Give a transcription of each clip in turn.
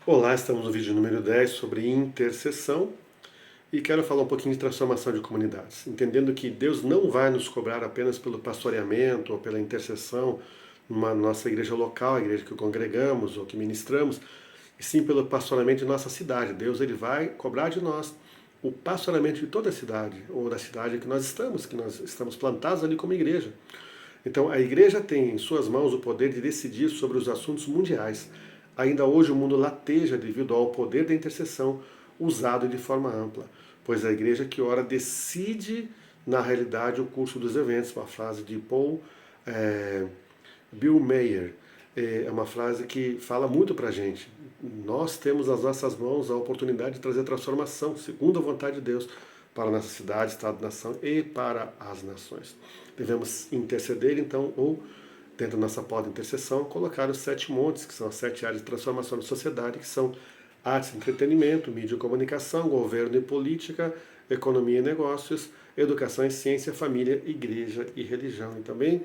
Olá, estamos no vídeo número 10 sobre intercessão e quero falar um pouquinho de transformação de comunidades, entendendo que Deus não vai nos cobrar apenas pelo pastoreamento ou pela intercessão numa nossa igreja local, a igreja que congregamos ou que ministramos, e sim pelo pastoreamento de nossa cidade. Deus ele vai cobrar de nós o pastoreamento de toda a cidade, ou da cidade que nós estamos plantados ali como igreja. Então, a igreja tem em suas mãos o poder de decidir sobre os assuntos mundiais. Ainda hoje o mundo lateja devido ao poder da intercessão usado de forma ampla, pois a igreja que ora decide, na realidade, o curso dos eventos. Uma frase de Paul Bill Mayer. É uma frase que fala muito para a gente. Nós temos nas nossas mãos a oportunidade de trazer transformação, segundo a vontade de Deus, para a nossa cidade, estado, nação e para as nações. Devemos interceder, então, ou dentro da nossa porta de intercessão, colocar os 7 montes, que são as 7 áreas de transformação da sociedade, que são artes e entretenimento, mídia e comunicação, governo e política, economia e negócios, educação e ciência, família, igreja e religião. E também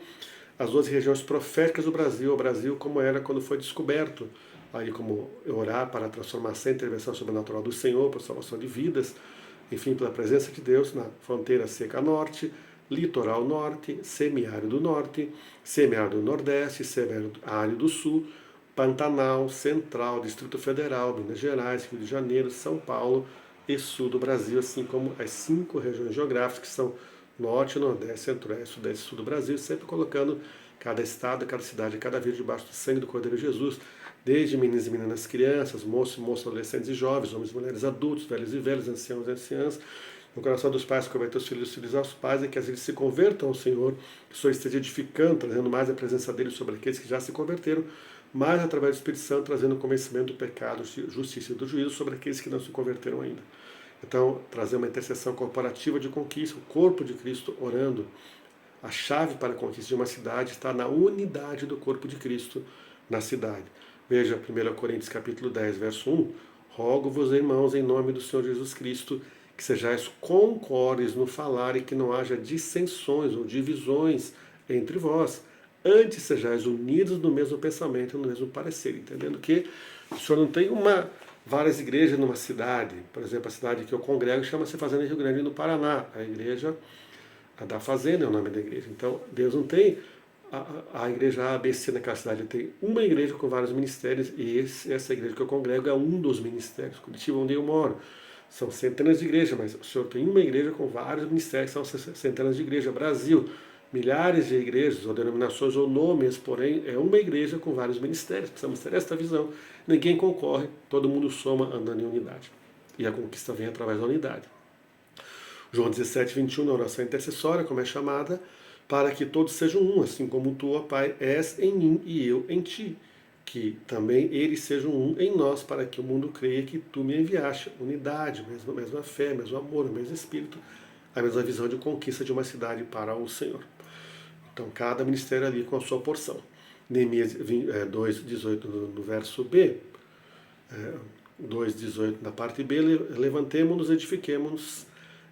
as 12 regiões proféticas do Brasil, o Brasil como era quando foi descoberto, aí como orar para a transformação e intervenção sobrenatural do Senhor, para a salvação de vidas, enfim, pela presença de Deus na fronteira seca norte, litoral norte, semiárido norte, semiárido nordeste, semiárido do sul, Pantanal, Central, Distrito Federal, Minas Gerais, Rio de Janeiro, São Paulo e sul do Brasil, assim como as 5 regiões geográficas que são Norte, Nordeste, Centro-Oeste, Sudeste e Sul do Brasil, sempre colocando cada estado, cada cidade, cada vez debaixo do sangue do Cordeiro Jesus, desde meninos e meninas, crianças, moços, moças, adolescentes e jovens, homens e mulheres, adultos, velhos e velhas, anciãos e anciãs. No coração dos pais, converter os filhos aos pais, e que eles se convertam ao Senhor, que o Senhor esteja edificando, trazendo mais a presença dele sobre aqueles que já se converteram, mais através do Espírito Santo, trazendo o convencimento do pecado, justiça e do juízo sobre aqueles que não se converteram ainda. Então, trazer uma intercessão corporativa de conquista, o corpo de Cristo orando. A chave para a conquista de uma cidade está na unidade do corpo de Cristo na cidade. Veja 1 Coríntios capítulo 10, verso 1. Rogo-vos, irmãos, em nome do Senhor Jesus Cristo, que sejais concordes no falar e que não haja dissensões ou divisões entre vós. Antes sejais unidos no mesmo pensamento e no mesmo parecer. Entendendo que o Senhor não tem várias igrejas numa cidade. Por exemplo, a cidade que eu congrego chama-se Fazenda Rio Grande no Paraná. A igreja da Fazenda é o nome da igreja. Então, Deus não tem a igreja ABC naquela cidade. Ele tem uma igreja com vários ministérios e essa igreja que eu congrego é um dos ministérios. Curitiba, onde eu moro. São centenas de igrejas, mas o Senhor tem uma igreja com vários ministérios, são centenas de igrejas. Brasil, milhares de igrejas, ou denominações, ou nomes, porém, é uma igreja com vários ministérios. Precisamos ter esta visão. Ninguém concorre, todo mundo soma andando em unidade. E a conquista vem através da unidade. João 17, 21, na oração intercessória, como é chamada, para que todos sejam um, assim como tu, ó Pai, és em mim e eu em ti. Que também eles sejam um em nós, para que o mundo creia que tu me enviaste. Unidade, mesma fé, mesmo amor, o mesmo espírito, a mesma visão de conquista de uma cidade para o Senhor. Então, cada ministério ali com a sua porção. Neemias 2, 18 no verso B, 2, 18 na parte B, levantemo-nos, edifiquemo-nos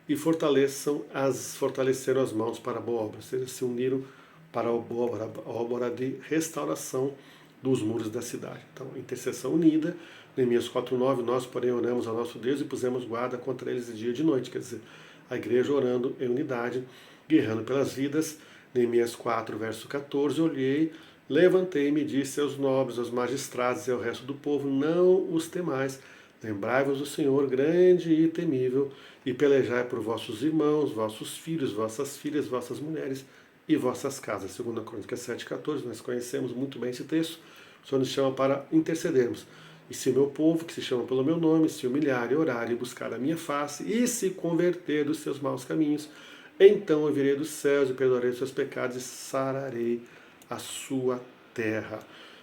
e fortaleceram as mãos para a boa obra. Ou seja, se uniram para a obra de restauração dos muros da cidade. Então, intercessão unida. Neemias 4:9, nós, porém, oramos ao nosso Deus e pusemos guarda contra eles de dia e de noite. Quer dizer, a igreja orando em unidade, guerreando pelas vidas. Neemias 4, verso 14, olhei, levantei-me e disse aos nobres, aos magistrados e ao resto do povo, não os temais, lembrai-vos do Senhor grande e temível, e pelejai por vossos irmãos, vossos filhos, vossas filhas, vossas mulheres e vossas casas. 2 Crônicas 7,14, nós conhecemos muito bem esse texto. O Senhor nos chama para intercedermos. E se o meu povo, que se chama pelo meu nome, se humilhar e orar e buscar a minha face, e se converter dos seus maus caminhos, então eu virei dos céus e perdoarei os seus pecados e sararei a sua terra.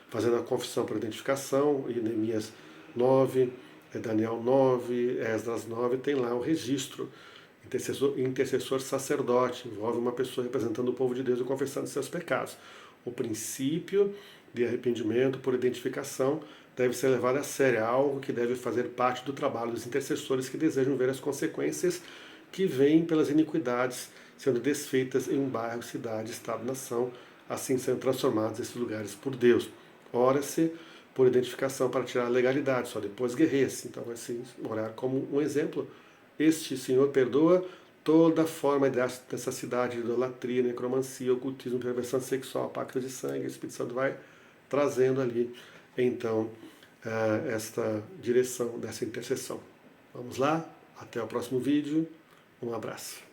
Fazendo a confissão por identificação, e Neemias 9, Daniel 9, Esdras 9, tem lá o registro. Intercessor sacerdote, envolve uma pessoa representando o povo de Deus e confessando seus pecados. O princípio de arrependimento por identificação deve ser levado a sério, é algo que deve fazer parte do trabalho dos intercessores que desejam ver as consequências que vêm pelas iniquidades sendo desfeitas em um bairro, cidade, estado, nação, assim sendo transformados esses lugares por Deus. Ora-se por identificação para tirar a legalidade, só depois guerreia-se. Então vai se orar como um exemplo. Este Senhor perdoa toda forma dessa cidade de idolatria, necromancia, ocultismo, perversão sexual, pacto de sangue. O Espírito Santo vai trazendo ali, então, esta direção dessa intercessão. Vamos lá? Até o próximo vídeo. Um abraço.